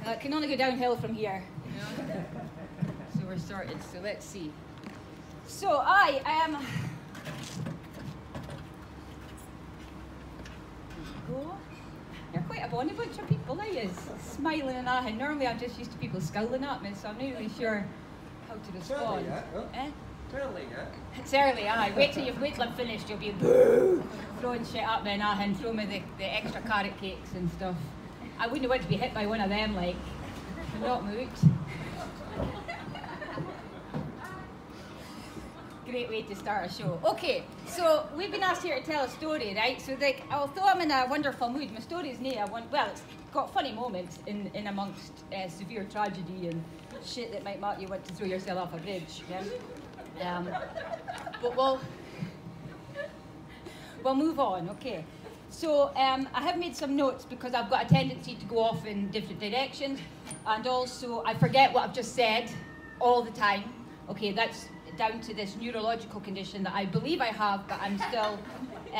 It can only go downhill from here. So we're sorted. So let's see. So I am. Go. You're quite a bonny bunch of people, are you? Smiling and ahhing. Normally I'm just used to people scowling at me, so I'm not really sure how to respond. It's early, yeah? It's early, aye. Wait till I'm finished, you'll be boo, throwing shit at me and ahhing, throw me the extra carrot cakes and stuff. I wouldn't want to be hit by one of them, like, not moot. Great way to start a show. Okay, so we've been asked here to tell a story, right? So like, although I'm in a wonderful mood, my story's well, it's got funny moments in amongst severe tragedy and shit that might make you want to throw yourself off a bridge. Yeah? But we'll move on, okay. So I have made some notes because I've got a tendency to go off in different directions, and also I forget what I've just said all the time. Okay, that's down to this neurological condition that I believe I have, but I'm still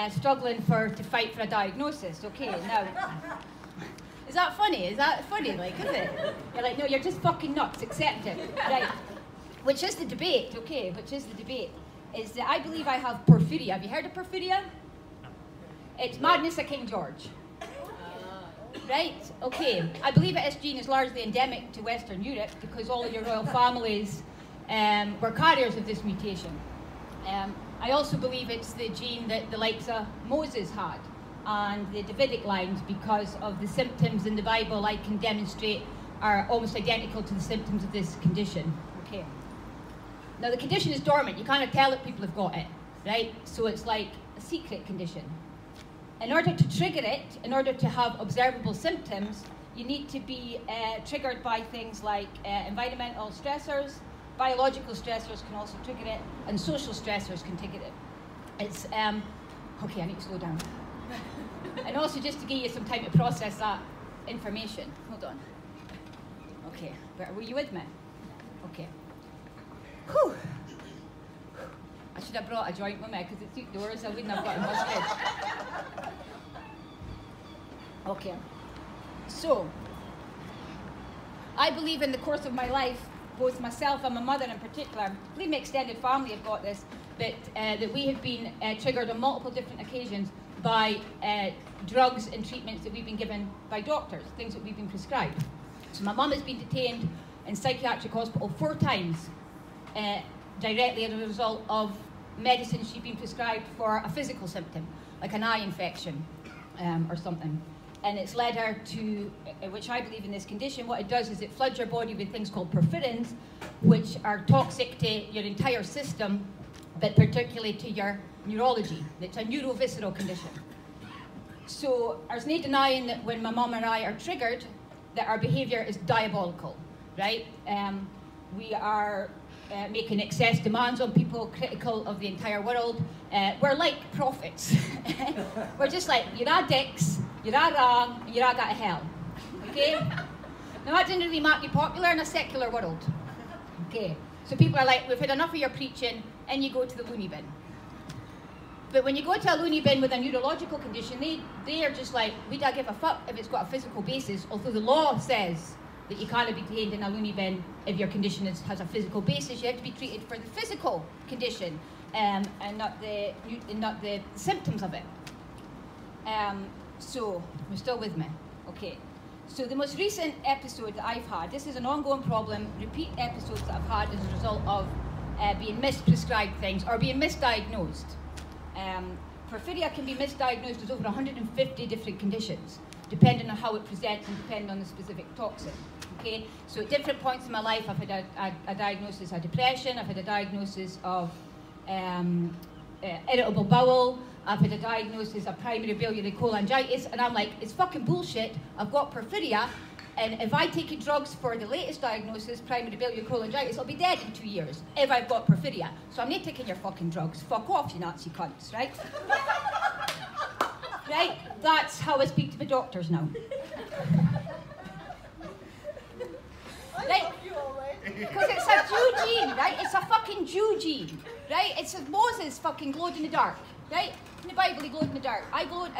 struggling to fight for a diagnosis. Okay, now, is that funny? Is that funny? Like, is it? You're like, no, you're just fucking nuts. Accept it, right? Which is the debate? Okay, which is the debate? Is that I believe I have porphyria. Have you heard of porphyria? It's madness of King George. Right? Okay. I believe this gene is largely endemic to Western Europe because all of your royal families were carriers of this mutation. I also believe it's the gene that the likes of Moses had and the Davidic lines, because of the symptoms in the Bible I can demonstrate are almost identical to the symptoms of this condition. Okay. Now the condition is dormant. You kind of tell that people have got it, right? So it's like a secret condition. In order to trigger it, in order to have observable symptoms, you need to be triggered by things like environmental stressors, biological stressors can also trigger it, and social stressors can trigger it. It's, okay, I need to slow down. And also just to give you some time to process that information. Hold on. Okay, were you with me? Okay. Whew. I should have brought a joint with me because it's outdoors, I wouldn't have gotten busted. Okay. So, I believe in the course of my life, both myself and my mother in particular, I believe my extended family have got this, but that we have been triggered on multiple different occasions by drugs and treatments that we've been given by doctors, things that we've been prescribed. So my mum has been detained in psychiatric hospital 4 times directly as a result of medicine she'd been prescribed for a physical symptom, like an eye infection or something. And it's led her to, which I believe in this condition, what it does is it floods your body with things called porphyrins, which are toxic to your entire system, but particularly to your neurology. It's a neurovisceral condition. So there's no denying that when my mum and I are triggered, that our behaviour is diabolical, right? We are making excess demands on people, critical of the entire world. We're like prophets. We're just like, you're all dicks, you're all wrong, and you're all got to hell. Okay? Now that didn't really make you popular in a secular world. Okay? So people are like, we've had enough of your preaching, and you go to the loony bin. But when you go to a loony bin with a neurological condition, they are just like, we don't give a fuck if it's got a physical basis, although the law says that you can't be detained in a loony bin if your condition has a physical basis. You have to be treated for the physical condition and not the symptoms of it. So, you're still with me? Okay. So the most recent episode that I've had, this is an ongoing problem, repeat episodes that I've had as a result of being misprescribed things or being misdiagnosed. Porphyria can be misdiagnosed as over 150 different conditions, depending on how it presents and depending on the specific toxin. Okay, so at different points in my life, I've had a diagnosis of depression, I've had a diagnosis of irritable bowel, I've had a diagnosis of primary biliary cholangitis, and I'm like, it's fucking bullshit, I've got porphyria, and if I take drugs for the latest diagnosis, primary biliary cholangitis, I'll be dead in 2 years if I've got porphyria. So I'm not taking your fucking drugs. Fuck off, you Nazi cunts, right? Right? That's how I speak to the doctors now. Right? Because it's a Jew gene, right? It's a fucking Jew gene, right? It's a Moses fucking glowed in the dark, right? In the Bible, he glowed in the dark. I glowed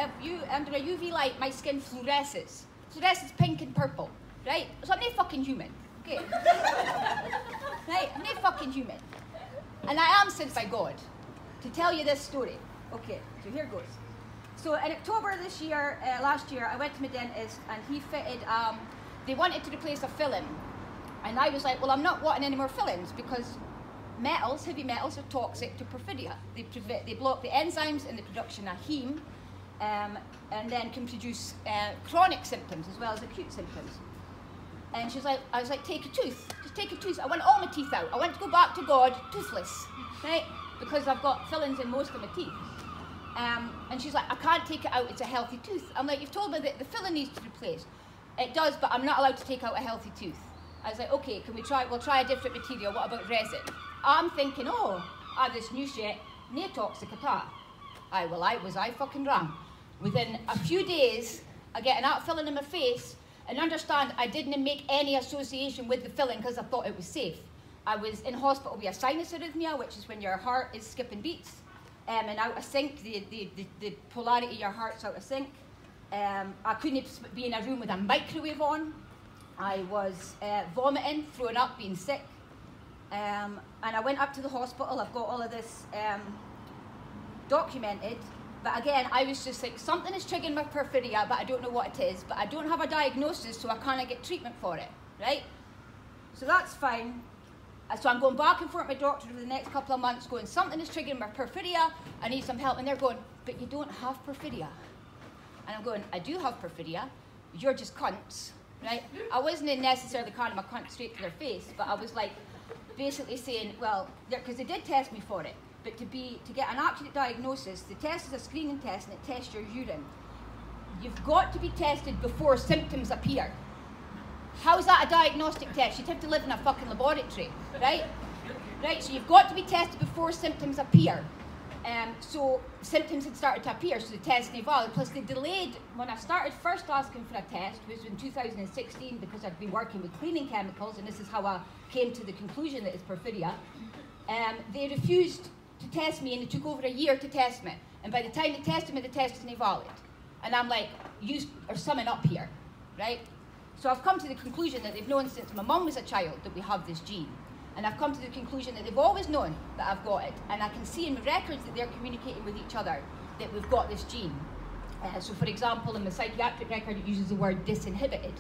under a UV light, my skin fluoresces. Fluoresces pink and purple. right? So I'm not fucking human, okay? Right, I'm not fucking human. And I am sent by God to tell you this story. Okay, so here goes. So in October this year, last year, I went to my dentist and he fitted, they wanted to replace a filling. And I was like, well, I'm not wanting any more fillings because metals, heavy metals, are toxic to porphyria. They block the enzymes in the production of heme, and then can produce chronic symptoms as well as acute symptoms. And she was like, I was like, take a tooth, just take a tooth. I want all my teeth out. I want to go back to God toothless, right? Because I've got fillings in most of my teeth. And she's like, I can't take it out, it's a healthy tooth. I'm like, you've told me that the filling needs to be replaced. It does, but I'm not allowed to take out a healthy tooth. I was like, okay, we'll try a different material. What about resin? I'm thinking, this new shit, no toxic at all. I fucking wrong. Within a few days, I get an out filling in my face, and understand I didn't make any association with the filling because I thought it was safe. I was in hospital with a sinus arrhythmia, which is when your heart is skipping beats, and out of sync, the polarity of your heart's out of sync. I couldn't be in a room with a microwave on. I was vomiting, throwing up, being sick. And I went up to the hospital. I've got all of this documented. But again, I was just like, something is triggering my porphyria, but I don't know what it is. But I don't have a diagnosis, so I can't get treatment for it, right? So that's fine. So I'm going back and forth with my doctor for the next couple of months going, something is triggering my porphyria, I need some help. And they're going, but you don't have porphyria. And I'm going, I do have porphyria, you're just cunts, right? I wasn't necessarily calling them a cunt straight to their face, but I was like, basically saying, well, because they did test me for it, but to get an accurate diagnosis, the test is a screening test and it tests your urine. You've got to be tested before symptoms appear. How's that a diagnostic test? You'd have to live in a fucking laboratory, right? Right, so you've got to be tested before symptoms appear. So symptoms had started to appear, so the test didn't valid. Plus they delayed, when I started first asking for a test, was in 2016 because I'd been working with cleaning chemicals, and this is how I came to the conclusion that it's porphyria. They refused to test me, and it took over a year to test me. And by the time they tested me, the test isn't valid. And I'm like, you are summing up here, right? So I've come to the conclusion that they've known since my mum was a child that we have this gene. And I've come to the conclusion that they've always known that I've got it. And I can see in the records that they're communicating with each other that we've got this gene. So for example, in the psychiatric record, it uses the word disinhibited.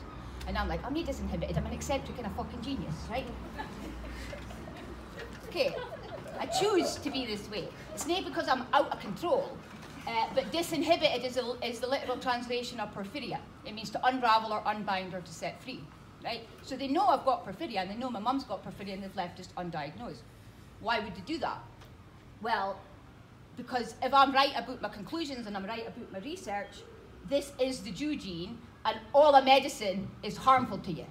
And I'm like, I'm not disinhibited, I'm an eccentric and a fucking genius, right? Okay, I choose to be this way. It's not because I'm out of control, but disinhibited is the literal translation of porphyria. It means to unravel or unbind or to set free. Right? So they know I've got porphyria, and they know my mum's got porphyria, and they've left just undiagnosed. Why would they do that? Well, because if I'm right about my conclusions and I'm right about my research, this is the Jew gene, and all of medicine is harmful to you.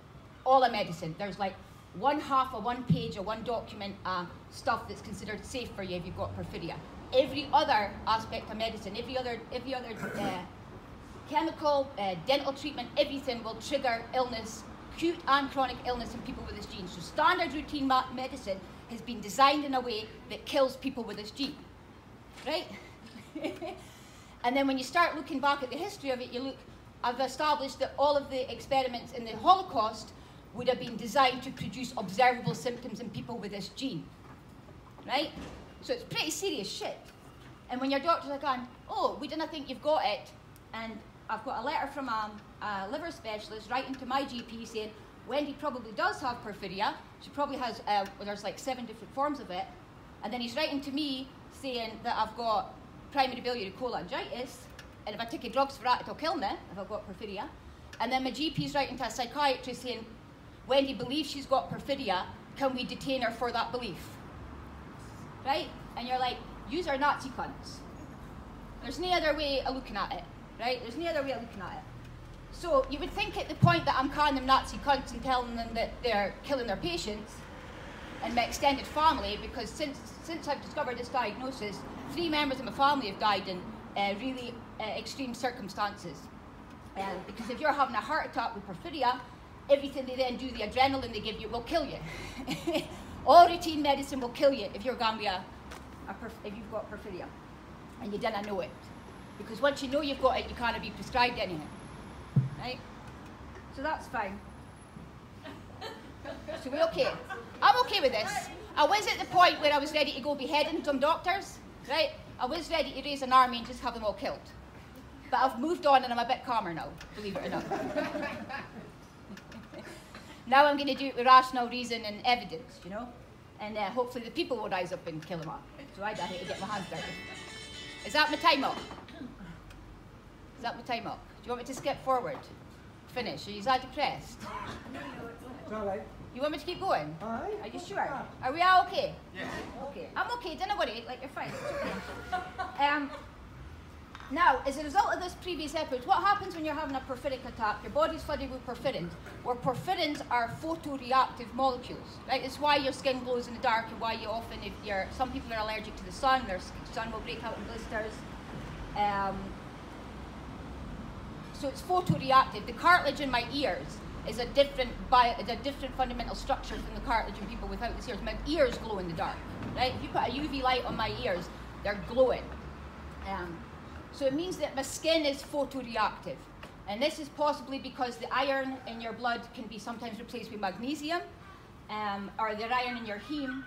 All of medicine. There's like one half of one page or one document stuff that's considered safe for you if you've got porphyria. Every other aspect of medicine, every other chemical, dental treatment, everything will trigger illness, acute and chronic illness in people with this gene. So standard routine medicine has been designed in a way that kills people with this gene, right? And then when you start looking back at the history of it, I've established that all of the experiments in the Holocaust would have been designed to produce observable symptoms in people with this gene, right? So it's pretty serious shit. And when your doctors are going, oh, we didn't think you've got it, and I've got a letter from a liver specialist writing to my GP saying, Wendy probably does have porphyria. She probably has, there's like 7 different forms of it. And then he's writing to me saying that I've got primary biliary cholangitis, and if I take drugs for that, it'll kill me if I've got porphyria. And then my GP's writing to a psychiatrist saying, Wendy believes she's got porphyria, can we detain her for that belief? Right? And you're like, yous are Nazi cunts. There's no other way of looking at it. Right? There's no other way of looking at it. So you would think at the point that I'm calling them Nazi cunts and telling them that they're killing their patients and my extended family, because since I've discovered this diagnosis, 3 members of my family have died in really extreme circumstances. Because if you're having a heart attack with porphyria, everything they then do, the adrenaline they give you, will kill you. All routine medicine will kill you if you're going to be if you've got porphyria and you didn't know it. Because once you know you've got it, you can't be prescribed anything, right? So that's fine. So we okay? I'm okay with this. I was at the point where I was ready to go beheading some doctors, right? I was ready to raise an army and just have them all killed. But I've moved on and I'm a bit calmer now, believe it or not. Now I'm going to do it with rational reason and evidence, you know? And hopefully the people will rise up and kill them all. So I need to get my hands dirty. Is that my time up? Is that my time up? Do you want me to skip forward? Finish? Are you that depressed? It's all right. You want me to keep going? All right. Are you sure? Are we all okay? Yes. Okay. I'm okay, don't worry, like you're fine. Now, as a result of this previous episode, what happens when you're having a porphyric attack? Your body's flooded with porphyrins, where porphyrins are photoreactive molecules, right? It's why your skin glows in the dark and why you often, some people are allergic to the sun, their sun will break out in blisters. So it's photoreactive. The cartilage in my ears is a different fundamental structure from the cartilage in people without these ears. My ears glow in the dark, right? If you put a UV light on my ears, they're glowing. So it means that my skin is photoreactive. And this is possibly because the iron in your blood can be sometimes replaced with magnesium, or the iron in your heme.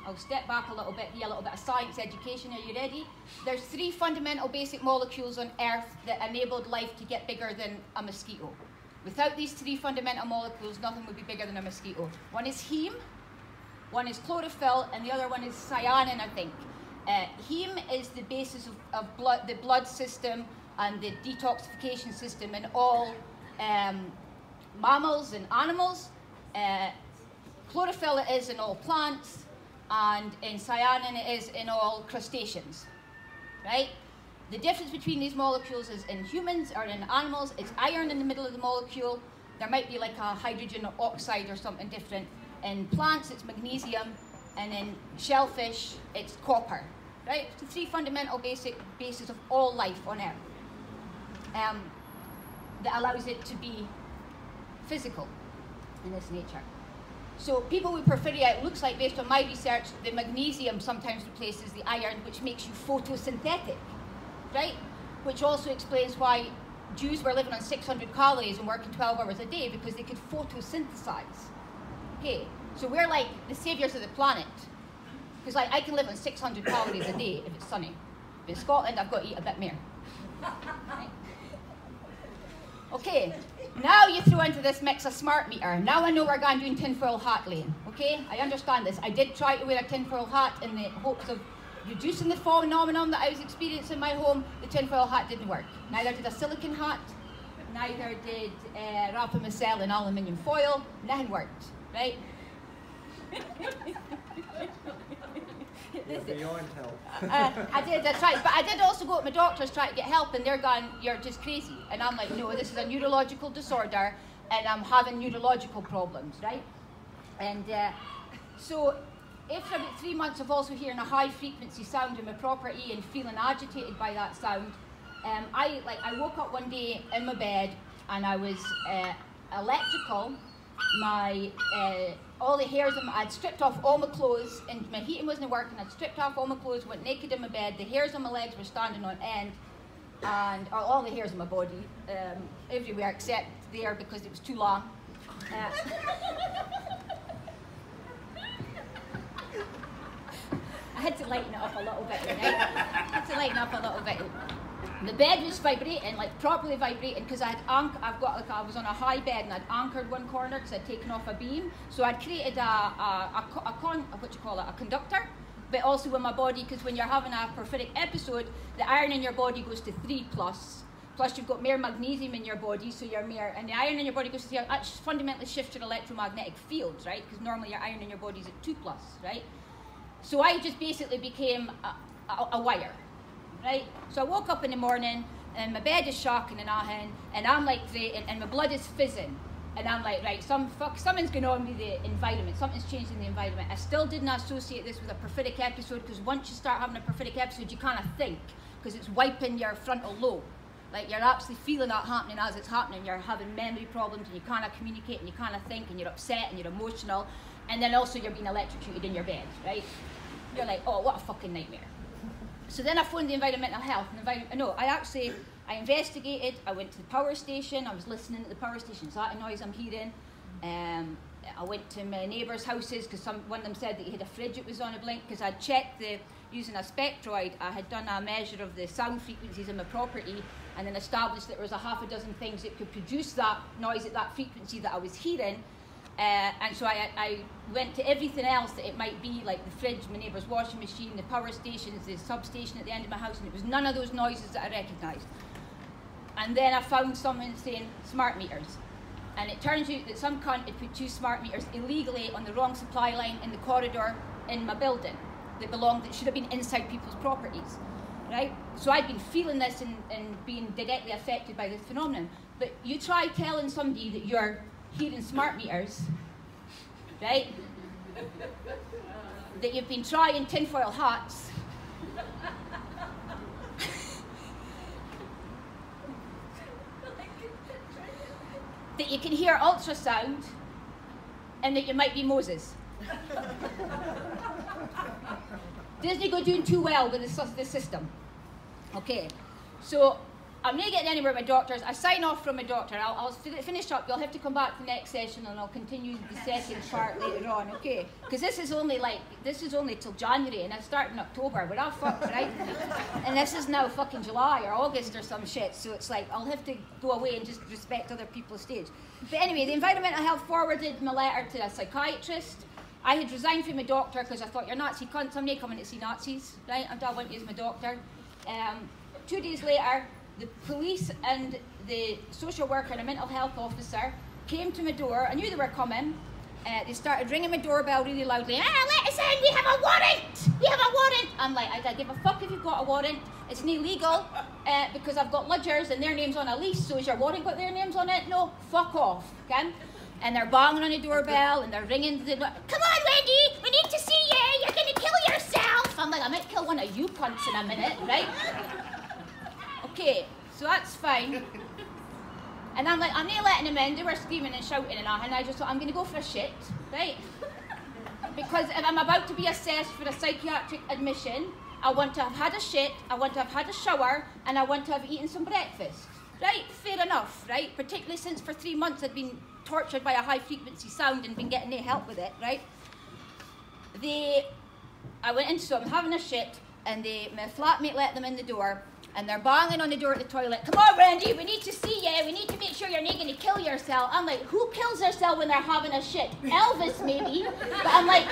I'll step back a little bit here, a little bit of science education. Are you ready? There's 3 fundamental basic molecules on Earth that enabled life to get bigger than a mosquito. Without these 3 fundamental molecules, nothing would be bigger than a mosquito. One is heme, one is chlorophyll, and the other one is cyanin, I think. Heme is the basis of the blood system and the detoxification system in all mammals and animals. Chlorophyll it is in all plants, and in cyanin it is in all crustaceans, right? The difference between these molecules is in humans or in animals, it's iron in the middle of the molecule. There might be like a hydrogen oxide or something different. In plants, it's magnesium, and in shellfish, it's copper, right? It's the 3 fundamental bases of all life on Earth that allows it to be physical in this nature. So people with porphyria, it looks like, based on my research, the magnesium sometimes replaces the iron, which makes you photosynthetic, right? Which also explains why Jews were living on 600 calories and working 12 hours a day, because they could photosynthesize. Okay, so we're like the saviors of the planet. Because like I can live on 600 calories a day if it's sunny. But in Scotland, I've got to eat a bit more. Right? Okay, now you throw into this mix a smart meter. Now I know we're going doing tinfoil hat lane. Okay, I understand this. I did try to wear a tinfoil hat in the hopes of reducing the phenomenon that I was experiencing in my home. The tinfoil hat didn't work. Neither did a silicone hat. Neither did rapamycel in aluminium foil. Nothing worked, right? You're beyond help. I tried, but I did also go to my doctors trying to get help, and they're going, "You're just crazy." And I'm like, "No, this is a neurological disorder, and I'm having neurological problems, right?" And so, after about 3 months of also hearing a high frequency sound in my property and feeling agitated by that sound, I woke up one day in my bed, and I was electrical. All the hairs, I'd stripped off all my clothes, and my heating wasn't working. I'd stripped off all my clothes, went naked in my bed. The hairs on my legs were standing on end, and all the hairs on my body, everywhere except there because it was too long. I had to lighten it up a little bit, right? The bed was vibrating, like properly vibrating, because I was on a high bed and I'd anchored one corner because I'd taken off a beam. So I'd created a conductor, but also in my body, because when you're having a porphyric episode, the iron in your body goes to 3+. Plus you've got more magnesium in your body, so you're more, and the iron in your body goes to 3. That fundamentally shifts your electromagnetic fields, right? Because normally your iron in your body is at 2+, right? So I just basically became a wire. Right? So I woke up in the morning and my bed is shocking and ahhing, and I'm like, and my blood is fizzing, and I'm like, right, something's going on with the environment, something's changed in the environment. I still didn't associate this with a porphyric episode, because once you start having a porphyric episode, you kind of think, because it's wiping your frontal lobe. Like you're actually feeling that happening as it's happening. You're having memory problems, and you kind of communicate, and you kind of think, and you're upset, and you're emotional, and then also you're being electrocuted in your bed, right? You're like, oh, what a fucking nightmare. So then I phoned the environmental health. I investigated. I went to the power station. I was listening at the power station. Is that a noise I'm hearing? I went to my neighbours' houses because one of them said that he had a fridge that was on a blink, because I'd checked using a spectroid. I had done a measure of the sound frequencies in my property and then established that there was a half a dozen things that could produce that noise at that frequency that I was hearing. And so I went to everything else that it might be, like the fridge, my neighbour's washing machine, the power stations, the substation at the end of my house, and it was none of those noises that I recognised. And then I found someone saying smart meters. And it turns out that some cunt had put 2 smart meters illegally on the wrong supply line in the corridor in my building that should have been inside people's properties, right? So I've been feeling this and being directly affected by this phenomenon. But you try telling somebody that you're hearing smart meters, right? That you've been trying tinfoil hats. That you can hear ultrasound, and that you might be Moses. Doesn't go doing too well with the system. Okay, so I'm not getting anywhere with my doctors. I sign off from my doctor. I'll finish up. You'll have to come back to the next session, and I'll continue the second part later on. Okay? Because this is only till January, and I start in October. We're all fucked, right? And this is now fucking July or August or some shit. So it's like I'll have to go away and just respect other people's stage. But anyway, the environmental health forwarded my letter to a psychiatrist. I had resigned from my doctor because I thought, you're Nazi cunts. I'm not coming to see Nazis, right? I want you as my doctor. 2 days later, the police and the social worker and a mental health officer came to my door. I knew they were coming. They started ringing my doorbell really loudly. Let us in, we have a warrant! We have a warrant! I'm like, I don't give a fuck if you've got a warrant. It's not illegal because I've got lodgers and their name's on a lease, so has your warrant got their names on it? No, fuck off, okay? And they're banging on the doorbell and they're ringing the door. Come on, Wendy, we need to see you. You're going to kill yourself. I'm like, I might kill one of you cunts in a minute, right? Okay, so that's fine. And I'm like, I'm not letting them in. They were screaming and shouting and that, and I just thought, I'm going to go for a shit, right? Because if I'm about to be assessed for a psychiatric admission, I want to have had a shit, I want to have had a shower, and I want to have eaten some breakfast. Right? Fair enough, right? Particularly since for 3 months I'd been tortured by a high-frequency sound and been getting no help with it, right? I went into, so I'm having a shit, and my flatmate let them in the door, and they're banging on the door at the toilet. Come on, Wendy, we need to see you. We need to make sure you're not going to kill yourself. I'm like, who kills themselves when they're having a shit? Elvis, maybe. But I'm like,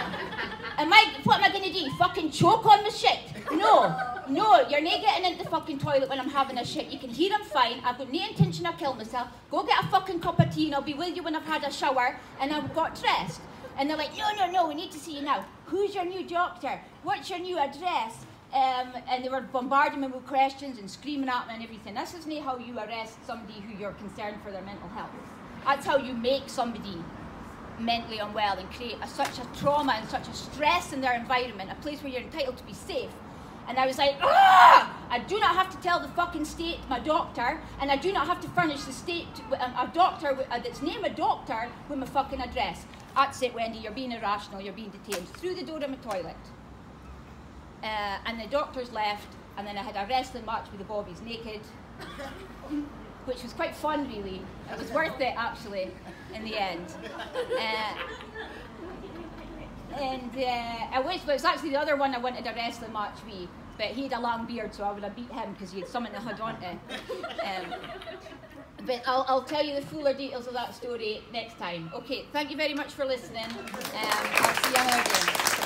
what am I going to do? Fucking choke on my shit? No, you're not getting into the fucking toilet when I'm having a shit. You can hear I'm fine. I've got no intention of killing myself. Go get a fucking cup of tea and I'll be with you when I've had a shower and I've got dressed. And they're like, no, we need to see you now. Who's your new doctor? What's your new address? And they were bombarding me with questions and screaming at me and everything. This isn't how you arrest somebody who you're concerned for their mental health. That's how you make somebody mentally unwell and create such a trauma and such a stress in their environment, a place where you're entitled to be safe. And I was like, I do not have to tell the fucking state my doctor, and I do not have to furnish the state a doctor that's named a doctor with my fucking address. That's it, Wendy, you're being irrational, you're being detained. Through the door of my toilet. And the doctors left, and then I had a wrestling match with the Bobbies naked, which was quite fun, really. It was worth it, actually, in the end. It was actually the other one I wanted a wrestling match with, but he had a long beard, so I would have beat him because he had something to hold on to. But I'll tell you the fuller details of that story next time. Okay, thank you very much for listening. I'll see you another day.